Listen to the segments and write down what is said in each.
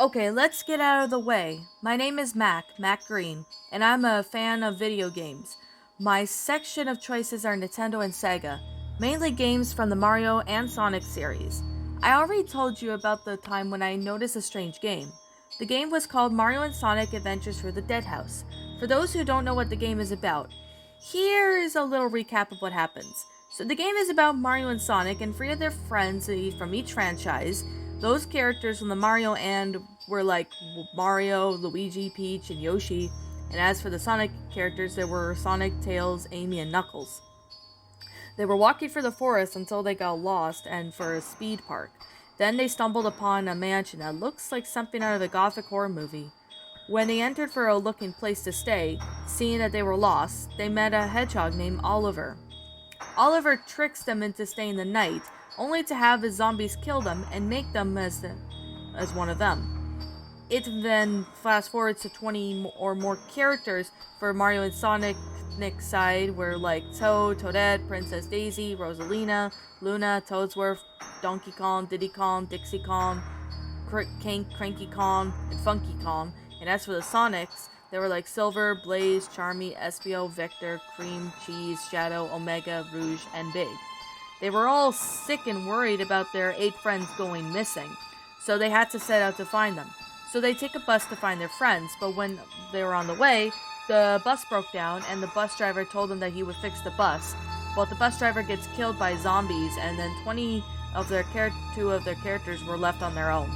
Okay, let's get out of the way. My name is Mac Green, and I'm a fan of video games. My section of choices are Nintendo and Sega, mainly games from the Mario and Sonic series. I already told you about the time when I noticed a strange game. The game was called Mario and Sonic Adventures Through the Dead House. For those who don't know what the game is about, here is a little recap of what happens. So the game is about Mario and Sonic and three of their friends from each franchise. Those characters from the Mario and were like Mario, Luigi, Peach, and Yoshi. And as for the Sonic characters, there were Sonic, Tails, Amy, and Knuckles. They were walking through the forest until they got lost and for a speed park. Then they stumbled upon a mansion that looks like something out of a gothic horror movie. When they entered for a looking place to stay, seeing that they were lost, they met a hedgehog named Oliver. Oliver tricks them into staying the night, only to have the zombies kill them and make them as one of them. It then fast forwards to 20 or more characters for Mario and Sonic side, where like Toad, Toadette, Princess Daisy, Rosalina, Luna, Toadsworth, Donkey Kong, Diddy Kong, Dixie Kong, Cranky Kong, and Funky Kong. And as for the Sonics, they were like Silver, Blaze, Charmy, Espio, Vector, Cream, Cheese, Shadow, Omega, Rouge, and Big. They were all sick and worried about their 8 friends going missing, so they had to set out to find them. So they take a bus to find their friends, but when they were on the way, the bus broke down and the bus driver told them that he would fix the bus. But the bus driver gets killed by zombies, and then 2 of their characters were left on their own.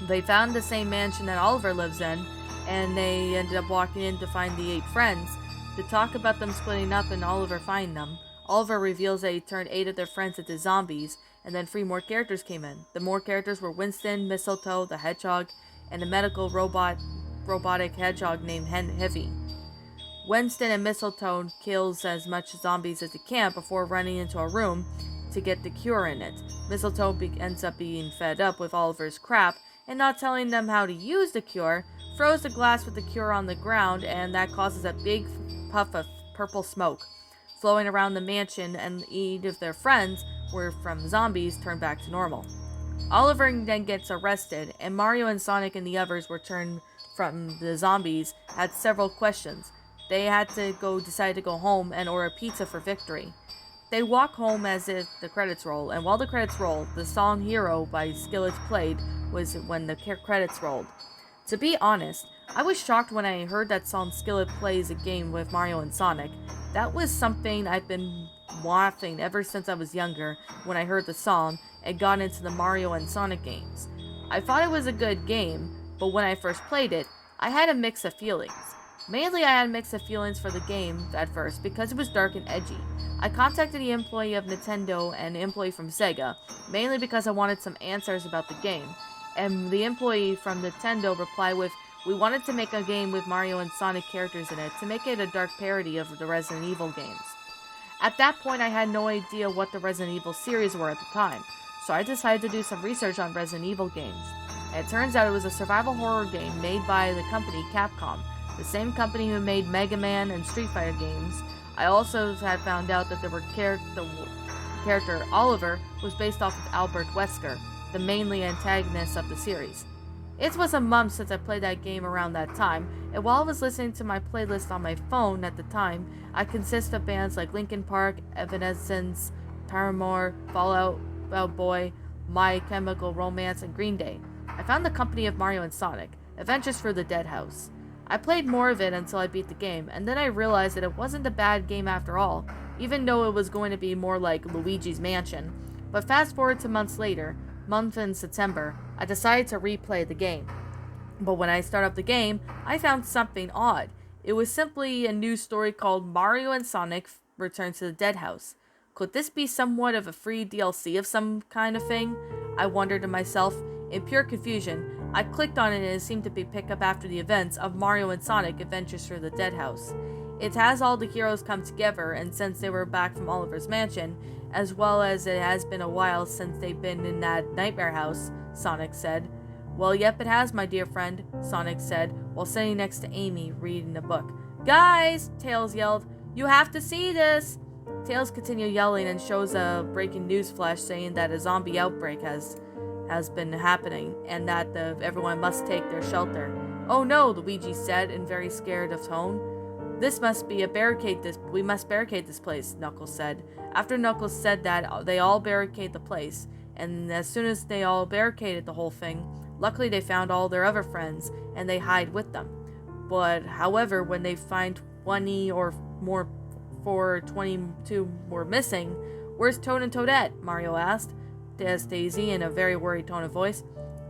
They found the same mansion that Oliver lives in, and they ended up walking in to find the 8 friends. To talk about them splitting up and Oliver finding them, Oliver reveals that he turned 8 of their friends into zombies, and then 3 more characters came in. The more characters were Winston, Mistletoe, the Hedgehog, and a medical robotic hedgehog named Heavy. Winston and Mistletoe kills as much zombies as he can before running into a room to get the cure in it. Mistletoe ends up being fed up with Oliver's crap and not telling them how to use the cure, throws the glass with the cure on the ground, and that causes a big puff of purple smoke flowing around the mansion, and 8 of their friends were from zombies turned back to normal. Oliver then gets arrested, and Mario and Sonic and the others were turned from the zombies had several questions. They had to decide to go home and order pizza for victory. They walk home as if the credits roll, and while the credits roll, the song Hero by Skillets played was when the credits rolled. To be honest, I was shocked when I heard that song Skillet plays a game with Mario and Sonic. That was something I've been wanting ever since I was younger when I heard the song and got into the Mario and Sonic games. I thought it was a good game, but when I first played it, I had a mix of feelings. Mainly I had a mix of feelings for the game at first because it was dark and edgy. I contacted the employee of Nintendo and the employee from Sega, mainly because I wanted some answers about the game. And the employee from Nintendo replied with, "We wanted to make a game with Mario and Sonic characters in it to make it a dark parody of the Resident Evil games." At that point, I had no idea what the Resident Evil series were at the time, so I decided to do some research on Resident Evil games. And it turns out it was a survival horror game made by the company Capcom, the same company who made Mega Man and Street Fighter games. I also had found out that the character Oliver was based off of Albert Wesker, the mainly antagonist of the series. It was a month since I played that game around that time, and while I was listening to my playlist on my phone at the time, I consist of bands like Linkin Park, Evanescence, Paramore, Fall Out Boy, My Chemical Romance, and Green Day. I found the company of Mario and Sonic, Adventures Through the Dead House. I played more of it until I beat the game, and then I realized that it wasn't a bad game after all, even though it was going to be more like Luigi's Mansion. But fast forward to months later, month in September, I decided to replay the game. But when I started up the game, I found something odd. It was simply a new story called Mario and Sonic Return to the Dead House. Could this be somewhat of a free DLC of some kind of thing? I wondered to myself. In pure confusion, I clicked on it and it seemed to be pick up after the events of Mario and Sonic Adventures Through the Dead House. It has all the heroes come together, and since they were back from Oliver's mansion, as well as it has been a while since they've been in that nightmare house, Sonic said. "Well, yep, it has, my dear friend," Sonic said, while sitting next to Amy reading a book. "Guys!" Tails yelled. "You have to see this!" Tails continued yelling and shows a breaking news flash saying that a zombie outbreak has has been happening, and that everyone must take their shelter. "Oh no," Luigi said in very scared of tone. "This must be a barricade. We must barricade this place," Knuckles said. After Knuckles said that, they all barricade the place, and as soon as they all barricaded the whole thing, luckily they found all their other friends, and they hide with them. But, however, when they find 20 or more, 22 were missing, "Where's Toad and Toadette?" Mario asked, as Daisy in a very worried tone of voice.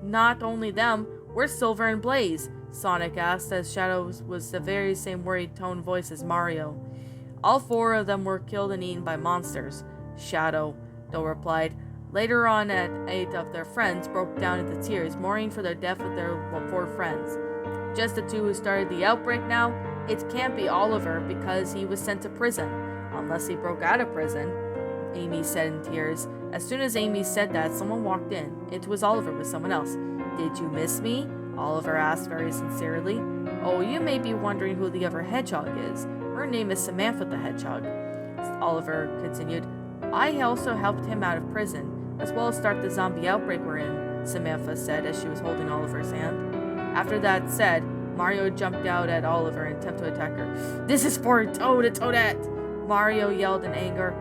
"Not only them, where's Silver and Blaze?" Sonic asked, as Shadow was the very same worried tone voice as Mario. "All 4 of them were killed and eaten by monsters," Shadow replied. Later on, 8 of their friends broke down into tears, mourning for their death of their 4 friends. "Just the 2 who started the outbreak now? It can't be Oliver, because he was sent to prison. Unless he broke out of prison," Amy said in tears. As soon as Amy said that, someone walked in. It was Oliver with someone else. "Did you miss me?" Oliver asked very sincerely. "Oh, you may be wondering who the other hedgehog is. Her name is Samantha the Hedgehog," Oliver continued. "I also helped him out of prison, as well as start the zombie outbreak we're in," Samantha said as she was holding Oliver's hand. After that said, Mario jumped out at Oliver and attempted to attack her. "This is for Toad and Toadette!" Mario yelled in anger.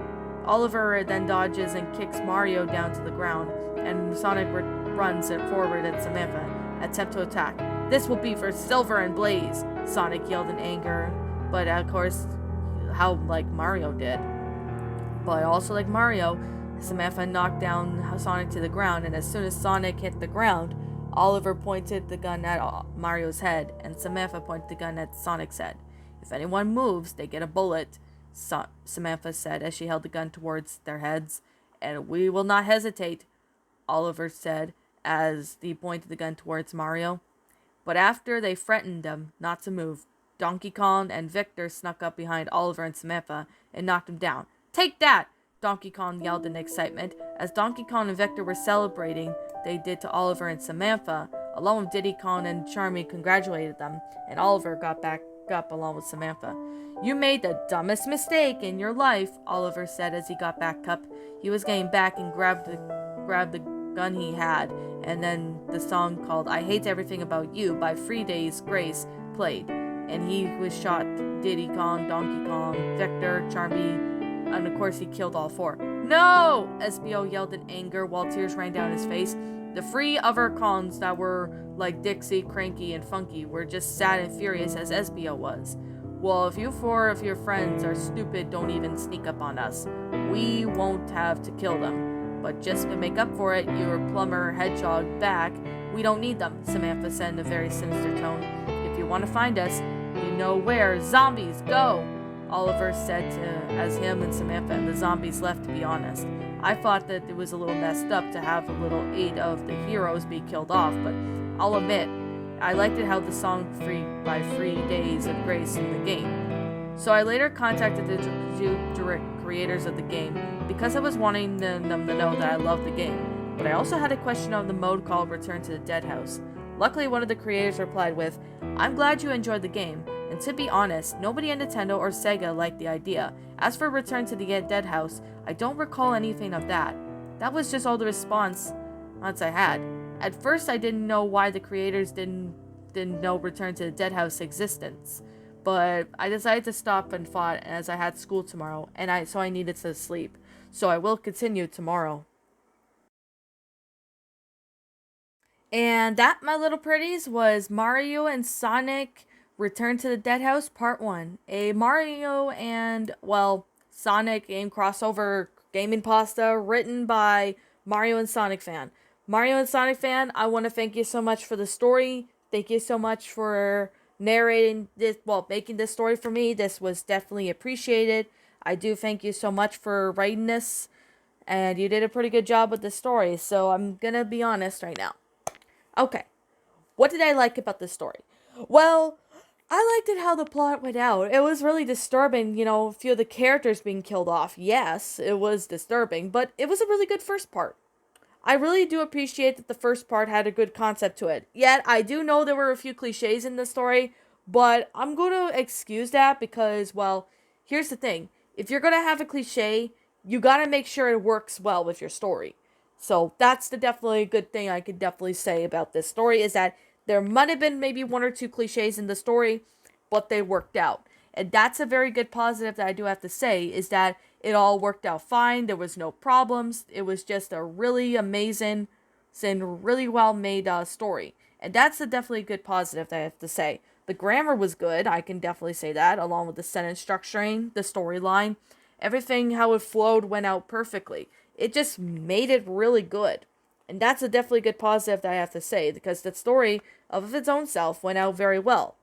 Oliver then dodges and kicks Mario down to the ground, and Sonic runs forward at Samantha, attempt to attack. "This will be for Silver and Blaze!" Sonic yelled in anger, but of course, how like Mario did. But also like Mario, Samantha knocked down Sonic to the ground, and as soon as Sonic hit the ground, Oliver pointed the gun at Mario's head, and Samantha pointed the gun at Sonic's head. "If anyone moves, they get a bullet," Samantha said as she held the gun towards their heads. "And we will not hesitate," Oliver said as he pointed the gun towards Mario. But after they threatened them not to move, Donkey Kong and Victor snuck up behind Oliver and Samantha and knocked him down. "Take that!" Donkey Kong yelled in excitement. As Donkey Kong and Victor were celebrating, they did to Oliver and Samantha, along with Diddy Kong and Charmy congratulated them, and Oliver got back up along with Samantha. "You made the dumbest mistake in your life," Oliver said as he got back up. He was getting back and grabbed the gun he had, and then the song called "I Hate Everything About You" by 3 Days Grace played, and he was shot Diddy Kong, Donkey Kong, Victor, Charmy, and of course he killed all 4. "No!" SBO yelled in anger while tears ran down his face. The 3 other Kongs that were like Dixie, Cranky, and Funky were just sad and furious as SBO was. "Well, if you 4 of your friends are stupid, don't even sneak up on us. We won't have to kill them. But just to make up for it, your plumber hedgehog back, we don't need them," Samantha said in a very sinister tone. "If you want to find us, you know where. Zombies, go!" Oliver said as him and Samantha and the zombies left, to be honest. I thought that it was a little messed up to have a little 8 of the heroes be killed off, but I'll admit, I liked it how the song by 3 Days of Grace in the game. So I later contacted the direct creators of the game because I was wanting them to know that I loved the game, but I also had a question on the mode called Return to the Dead House. Luckily, one of the creators replied with, "I'm glad you enjoyed the game. And to be honest, nobody at Nintendo or Sega liked the idea. As for Return to the Dead House, I don't recall anything of that." That was just all the response I had. At first, I didn't know why the creators didn't know Return to the Dead House existence. But I decided to stop and thought as I had school tomorrow, and so I needed to sleep. So I will continue tomorrow. And that, my little pretties, was Mario and Sonic Return to the Dead House Part 1. A Mario and, Sonic game crossover gaming pasta written by Mario and Sonic fan. Mario and Sonic fan, I want to thank you so much for the story. Thank you so much for narrating this, making this story for me. This was definitely appreciated. I do thank you so much for writing this, and you did a pretty good job with the story, so I'm gonna be honest right now. Okay, what did I like about this story? Well, I liked it how the plot went out. It was really disturbing, a few of the characters being killed off. Yes, it was disturbing, but it was a really good first part. I really do appreciate that the first part had a good concept to it. Yet, I do know there were a few cliches in the story, but I'm going to excuse that because, here's the thing. If you're going to have a cliche, you got to make sure it works well with your story. So that's the definitely good thing I could definitely say about this story, is that there might have been maybe one or two cliches in the story, but they worked out. And that's a very good positive that I do have to say, is that it all worked out fine. There was no problems. It was just a really amazing and really well made story. And that's a definitely good positive that I have to say. The grammar was good, I can definitely say that, along with the sentence structuring, the storyline. Everything, how it flowed, went out perfectly. It just made it really good. And that's a definitely good positive that I have to say, because the story of its own self went out very well.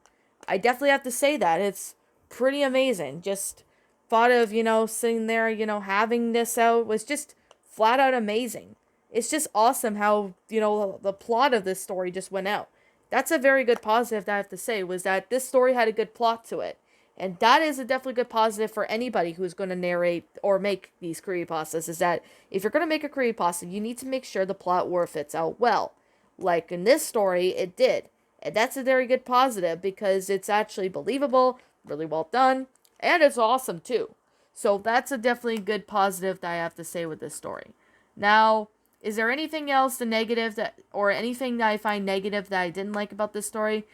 I definitely have to say that. It's pretty amazing. Just thought of, sitting there, having this out was just flat out amazing. It's just awesome how, the plot of this story just went out. That's a very good positive that I have to say, was that this story had a good plot to it. And that is a definitely good positive for anybody who's going to narrate or make these creepypastas, is that if you're going to make a creepypasta, you need to make sure the plot fits out well. Like in this story, it did. And that's a very good positive, because it's actually believable, really well done, and it's awesome too. So that's a definitely good positive that I have to say with this story. Now, is there anything else the negative that, or anything that I find negative that I didn't like about this story?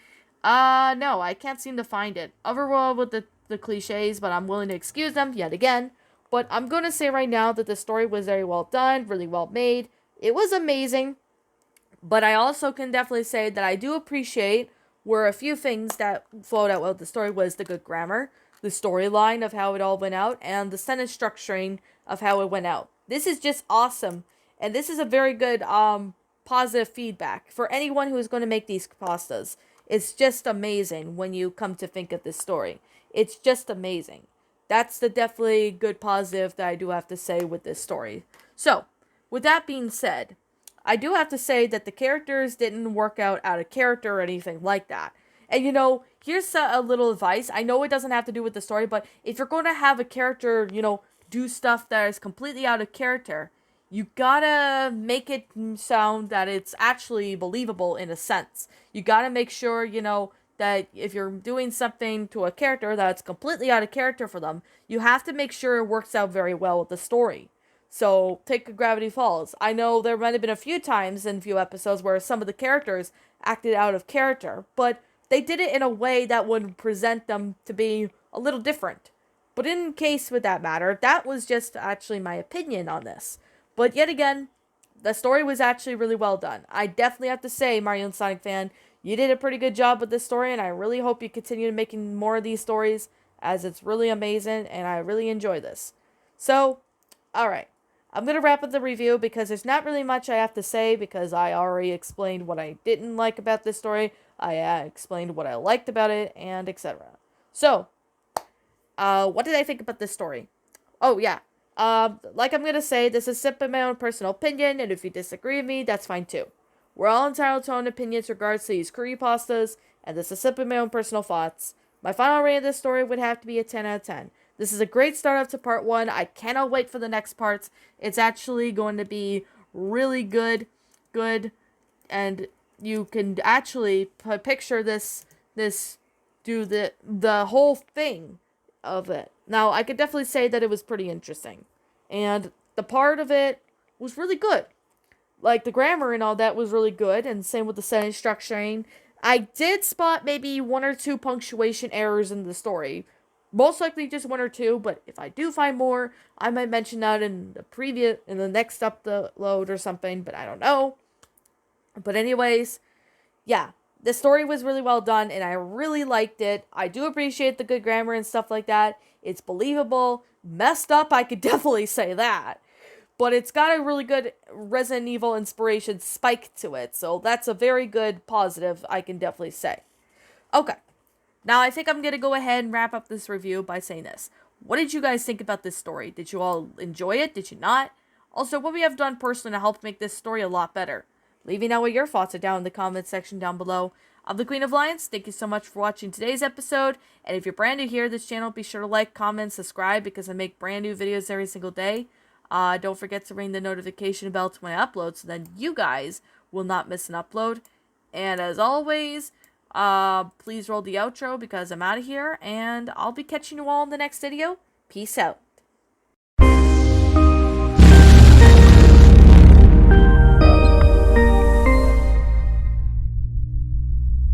No, I can't seem to find it. Overall with the cliches, but I'm willing to excuse them yet again. But I'm going to say right now that the story was very well done, really well made. It was amazing. But I also can definitely say that I do appreciate where a few things that flowed out well with the story was the good grammar, the storyline of how it all went out, and the sentence structuring of how it went out. This is just awesome. And this is a very good positive feedback for anyone who is going to make these pastas. It's just amazing when you come to think of this story. It's just amazing. That's the definitely good positive that I do have to say with this story. So, with that being said, I do have to say that the characters didn't work out of character or anything like that. And here's a little advice. I know it doesn't have to do with the story, but if you're going to have a character, do stuff that is completely out of character, you gotta make it sound that it's actually believable in a sense. You gotta make sure, that if you're doing something to a character that's completely out of character for them, you have to make sure it works out very well with the story. So, take Gravity Falls. I know there might have been a few times in a few episodes where some of the characters acted out of character, but they did it in a way that would present them to be a little different. But in case with that matter, that was just actually my opinion on this. But yet again, the story was actually really well done. I definitely have to say, Mario and Sonic fan, you did a pretty good job with this story, and I really hope you continue making more of these stories, as it's really amazing, and I really enjoy this. So, alright. I'm going to wrap up the review, because there's not really much I have to say, because I already explained what I didn't like about this story, I explained what I liked about it, and etc. So, what did I think about this story? Oh, yeah. Like I'm gonna say, this is simply my own personal opinion, and if you disagree with me, that's fine too. We're all entitled to our own opinions regards to these creepypastas, and this is simply my own personal thoughts. My final rating of this story would have to be a 10 out of 10. This is a great start up to part 1. I cannot wait for the next parts. It's actually going to be really good, and you can actually picture this do the whole thing of it. Now, I could definitely say that it was pretty interesting. And the part of it was really good. Like, the grammar and all that was really good, and same with the sentence structuring. I did spot maybe 1 or 2 punctuation errors in the story. Most likely just 1 or 2, but if I do find more, I might mention that in the next upload or something, but I don't know. But anyways, yeah, the story was really well done, and I really liked it. I do appreciate the good grammar and stuff like that. It's believable. Messed up, I could definitely say that. But it's got a really good Resident Evil inspiration spike to it, so that's a very good positive, I can definitely say. Okay, now I think I'm going to go ahead and wrap up this review by saying this. What did you guys think about this story? Did you all enjoy it? Did you not? Also, what we have done personally to help make this story a lot better? Leave me know what your thoughts are down in the comments section down below. I'm the Queen of Lions. Thank you so much for watching today's episode. And if you're brand new here to this channel, be sure to like, comment, subscribe, because I make brand new videos every single day. Don't forget to ring the notification bell to when I upload, so then you guys will not miss an upload. And as always, please roll the outro, because I'm out of here, and I'll be catching you all in the next video. Peace out.